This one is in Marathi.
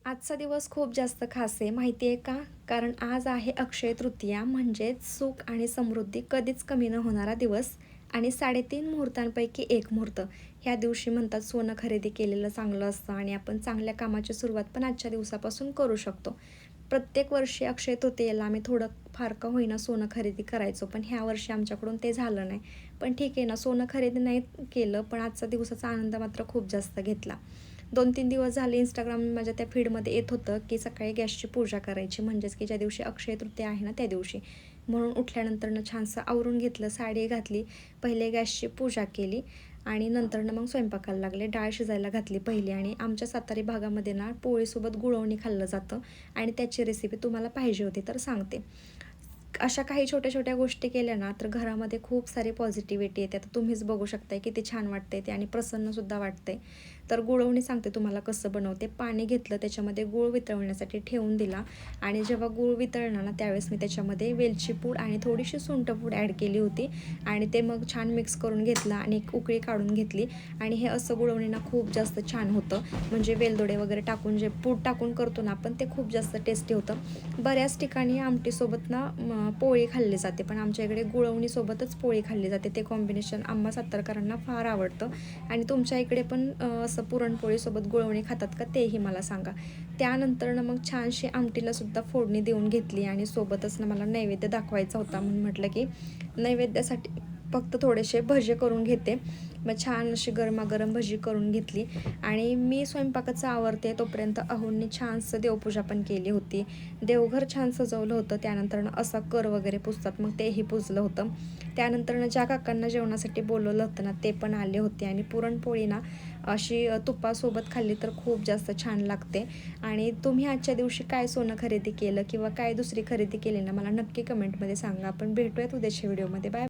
आजचा दिवस खूप जास्त खास आहे माहिती आहे का? कारण आज आहे अक्षय तृतीया म्हणजेच सुख आणि समृद्धी कधीच कमी न होणारा दिवस आणि 3.5 मुहूर्तांपैकी एक मुहूर्त. ह्या दिवशी म्हणतात सोनं खरेदी केलेलं चांगलं असतं आणि आपण चांगल्या कामाची सुरुवात पण आजच्या दिवसापासून करू शकतो. प्रत्येक वर्षी अक्षय तृतीयेला आम्ही थोडं फार का होईना सोनं खरेदी करायचो, पण ह्या वर्षी आमच्याकडून ते झालं नाही. पण ठीक आहे ना, सोनं खरेदी नाही केलं, पण आजचा दिवसाचा आनंद मात्र खूप जास्त घेतला. 2-3 दिवस झाले Instagram माझ्या त्या फीडमध्ये येत होतं, की सकाळी गॅसची पूजा करायची. म्हणजेच की ज्या दिवशी अक्षय तृतीया आहे ना, त्या दिवशी. म्हणून उठल्यानंतरनं छानसं आवरून घेतलं, साडी घातली, पहिले गॅसची पूजा केली आणि नंतरनं मग स्वयंपाकाला लागले. डाळ शिजायला घातली पहिली आणि आमच्या सातारी भागामध्ये ना पोळीसोबत गुळवणी खाल्लं जातं आणि त्याची रेसिपी तुम्हाला पाहिजे होती तर सांगते. अशा काही छोट्या-छोट्या गोष्टी केल्या ना, तर घरामध्ये खूप सारी पॉझिटिव्हिटी येते. आता तुम्हीच बघू शकताय किती छान वाटतंय ते आणि प्रसन्नसुद्धा वाटतंय. तर गुळवणी सांगते तुम्हाला कसं बनवते. पाणी घेतलं, त्याच्यामध्ये गूळ वितळण्यासाठी ठेवून दिला आणि जेव्हा गूळ वितळला ना, त्यावेळेस मी त्याच्यामध्ये वेलची पूड आणि थोडीशी सुंठ पूड ॲड केली होती आणि ते मग छान मिक्स करून घेतलं आणि एक उकळी काढून घेतली आणि हे असं गुळवणी ना खूप जास्त छान होतं. म्हणजे वेलदोडे वगैरे टाकून जे पूड टाकून करतो ना आपण, ते खूप जास्त टेस्टी होतं. बऱ्याच ठिकाणी आमटीसोबत ना पोळी खाल्ली जाते, पण आमच्या इकडे गुळवणीसोबतच पोळी खाल्ली जाते. ते कॉम्बिनेशन आम्हा सातारकरांना फार आवडतं आणि तुमच्या इकडे पण असं पुरणपोळीसोबत गुळवणी खातात का तेही मला सांगा. त्यानंतरनं मग छानशी आमटीलासुद्धा फोडणी देऊन घेतली आणि सोबतच ना मला नैवेद्य दाखवायचा होता म्हणून म्हटलं की नैवेद्यासाठी फक्त थोडेसे भजे करून घेते. मग छान अशी गरमागरम भजी करून घेतली आणि मी स्वयंपाकाचं आवरते तोपर्यंत अहोंनी छानसं देवपूजा पण केली होती. देवघर छान सजवलं होतं. त्यानंतरनं असा कर वगैरे पुजतात, मग तेही पुजलं होतं. त्यानंतरनं ज्या काकांना जेवणासाठी बोलवलं होतं ना, ते पण आले होते आणि पुरणपोळी ना अशी तुपासोबत खाल्ली तर खूप जास्त छान लागते. आणि तुम्ही आजच्या दिवशी काय सोनं खरेदी केलं किंवा काय दुसरी खरेदी केली ना, मला नक्की कमेंटमध्ये सांगा. आपण भेटूयात उद्याच्या व्हिडिओमध्ये. बाय.